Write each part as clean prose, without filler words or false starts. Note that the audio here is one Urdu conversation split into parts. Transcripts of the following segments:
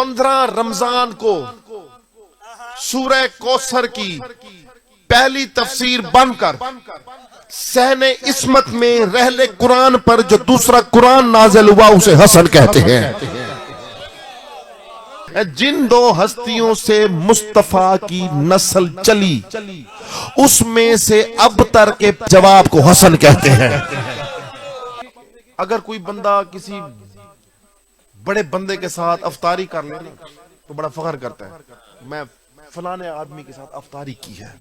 15 رمضان کو سورہ کوثر کی پہلی تفسیر بن کر صحن عصمت میں رحل قرآن پر جو دوسرا قرآن نازل ہوا اسے حسن کہتے ہیں۔ جن دو ہستیوں سے مصطفیٰ کی نسل چلی اس میں سے ابتر کے جواب کو حسن کہتے ہیں۔ اگر کوئی بندہ کسی بڑے بندے کے ساتھ افطاری کر لے تو بڑا فخر کرتا ہے، میں فلانے آدمی کے ساتھ افطاری کی ہے۔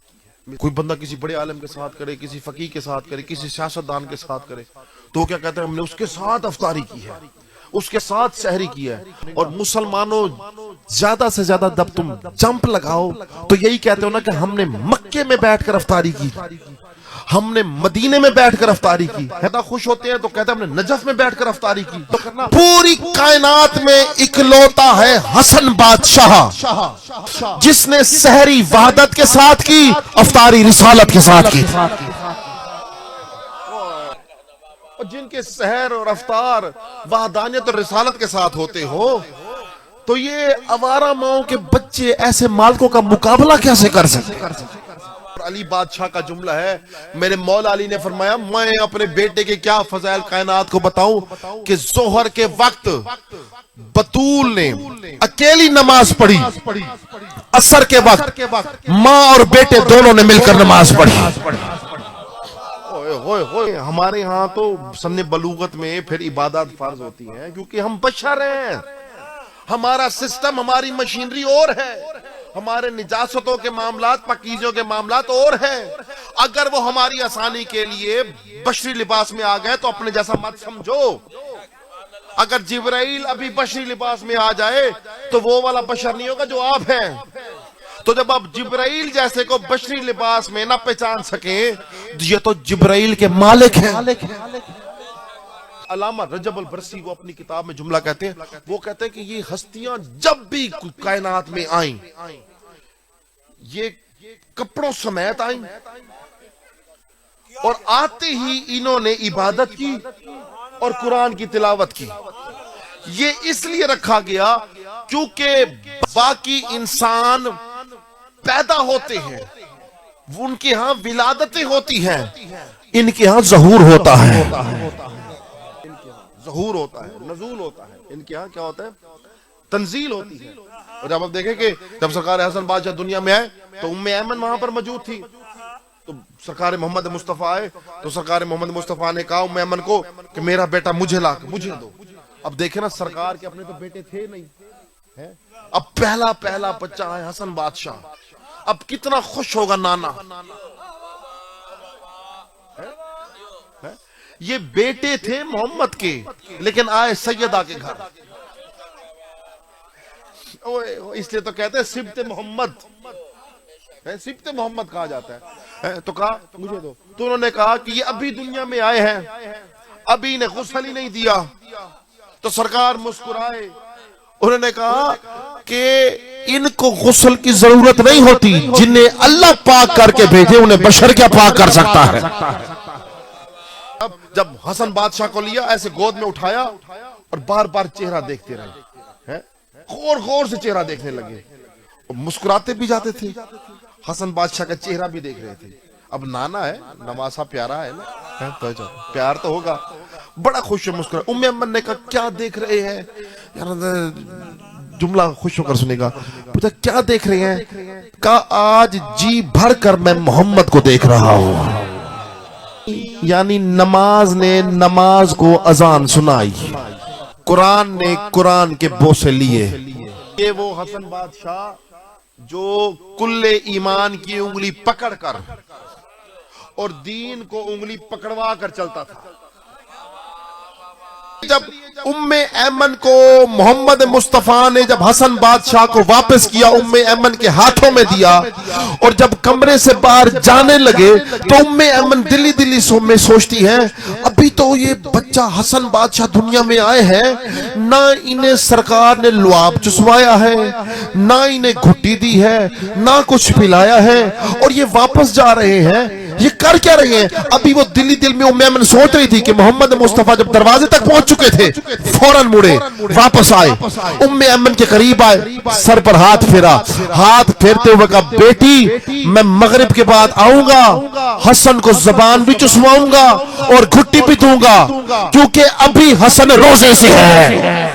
کوئی بندہ کسی بڑے عالم کے ساتھ کرے، کسی فقیہ کے ساتھ کرے، کسی سیاستدان کے ساتھ کرے تو کیا کہتے ہیں ہم نے اس کے ساتھ افطاری کی ہے، اس کے ساتھ سحری کی ہے۔ اور مسلمانوں زیادہ سے زیادہ جب تم جمپ لگاؤ تو یہی کہتے ہو نا کہ ہم نے مکے میں بیٹھ کر افطاری کی، ہم نے مدینے میں بیٹھ کر افطاری کی۔ کہتا خوش ہوتے ہیں تو کہتے ہیں ہم نے نجف میں بیٹھ کر افطاری کی۔ تو کرنا پوری کائنات میں اکلوتا ہے حسن بادشاہ جس نے سحری وحدت کے ساتھ کی، افطاری رسالت کے ساتھ کی۔ اور جن کے سحر اور افطار وحدانیت اور رسالت کے ساتھ ہوتے ہو تو یہ آوارہ ماؤں کے بچے ایسے مالکوں کا مقابلہ کیسے کر سکتے؟ علی بادشاہ کا جملہ ہے، میرے مولا علی نے فرمایا میں اپنے بیٹے کے کیا فضائل کائنات کو بتاؤں کہ ظہر کے وقت بطول نے اکیلی نماز پڑھی، عصر کے وقت ماں اور بیٹے دونوں نے مل کر نماز پڑھی۔ ہمارے ہاں تو سن بلوغت میں پھر عبادات فرض ہوتی ہیں کیونکہ ہم بشر ہیں، ہمارا سسٹم ہماری مشینری اور ہے، ہمارے نجاستوں کے معاملات پاکیزیوں کے معاملات اور ہیں۔ اگر وہ ہماری آسانی کے لیے بشری لباس میں آ گئے تو اپنے جیسا مت سمجھو۔ اگر جبرائیل ابھی بشری لباس میں آ جائے تو وہ والا بشر نہیں ہوگا جو آپ ہیں۔ تو جب آپ جبرائیل جیسے کو بشری لباس میں نہ پہچان سکیں یہ تو جبرائیل کے مالک ہیں۔ علامہ رجب البرسی وہ اپنی کتاب میں جملہ کہتے ہیں، وہ کہتے ہیں کہ یہ ہستیاں جب بھی کائنات میں آئیں یہ کپڑوں سمیت آئیں اور آتے ہی انہوں نے عبادت کی اور قرآن کی تلاوت کی۔ یہ اس لیے رکھا گیا کیونکہ باقی انسان پیدا ہوتے ہیں، ان کے ہاں ولادتیں ہوتی ہیں، ان کے ہاں ظہور ہوتا ہے، ظہور ہوتا ہے، نزول ہوتا ہے، ان کے ہاں کیا ہوتا ہے؟ تنزیل ہوتی ہے۔ اور جب آپ دیکھیں کہ جب سرکار حسن بادشاہ دنیا میں آئے تو ام ایمن وہاں پر موجود تھی، تو سرکار محمد مصطفیٰ آئے تو سرکار محمد مصطفیٰ نے کہا ام ایمن کو کہ میرا بیٹا مجھے لا مجھے دو۔ اب دیکھیں نا سرکار کے اپنے تو بیٹے تھے نہیں، اب پہلا بچہ ہے حسن بادشاہ، اب کتنا خوش ہوگا نانا۔ یہ بیٹے تھے محمد کے لیکن آئے سیدہ کے گھر، اس لیے تو کہتے ہیں سبت محمد، سبت محمد کہا جاتا ہے۔ تو کہا مجھے دو، تو انہوں نے کہا کہ یہ ابھی دنیا میں آئے ہیں، ابھی نے غسل ہی نہیں دیا۔ تو سرکار مسکرائے، انہوں نے کہا کہ ان کو غسل کی ضرورت نہیں ہوتی، جنہیں اللہ پاک کر کے بھیجے انہیں بشر کیا پاک کر سکتا ہے۔ اب جب حسن بادشاہ کو لیا ایسے گود میں اٹھایا اور بار بار چہرہ دیکھتے رہے، غور سے چہرہ دیکھنے لگے، مسکراتے بھی جاتے تھے، حسن بادشاہ کا چہرہ بھی دیکھ رہے تھے۔ اب نانا ہے، نواسا پیارا ہے نا، پیار تو ہوگا، بڑا خوش ہو مسکرا۔ ام ایمن نے کہا کیا دیکھ رہے ہیں؟ جملہ خوش ہو کر سنے گا، پوچھا کیا دیکھ رہے ہیں؟ کہا آج جی بھر کر میں محمد کو دیکھ رہا ہوں۔ یعنی نماز نے نماز کو اذان سنائی، قرآن نے قرآن کے بوسے لیے۔ یہ وہ حسن بادشاہ جو کل ایمان کی انگلی پکڑ کر اور دین کو انگلی پکڑوا کر چلتا تھا۔ جب ام ایمن کو محمد مصطفیٰ نے جب حسن بادشاہ کو واپس کیا، ام ایمن کے ہاتھوں میں دیا اور جب کمرے سے باہر جانے لگے تو ام ایمن دلی میں سوچتی ہیں ابھی تو یہ بچہ حسن بادشاہ دنیا میں آئے ہیں، نہ انہیں سرکار نے لعاب چسوایا ہے، نہ انہیں گھٹی دی ہے، نہ کچھ پلایا ہے، اور یہ واپس جا رہے ہیں یہ کر کیا رہی ہیں؟ ابھی وہ دل میں ام ایمن سوچ رہی تھی کہ محمد مصطفیٰ جب دروازے تک پہنچ چکے تھے فوراً مڑے واپس آئے، ام ایمن کے قریب آئے، سر پر ہاتھ پھیرا، ہاتھ پھیرتے ہوئے کہا بیٹی میں مغرب کے بعد آؤں گا، حسن کو زبان بھی چسواؤں گا اور گھٹی بھی دوں گا، کیونکہ ابھی حسن روزے سے ہے۔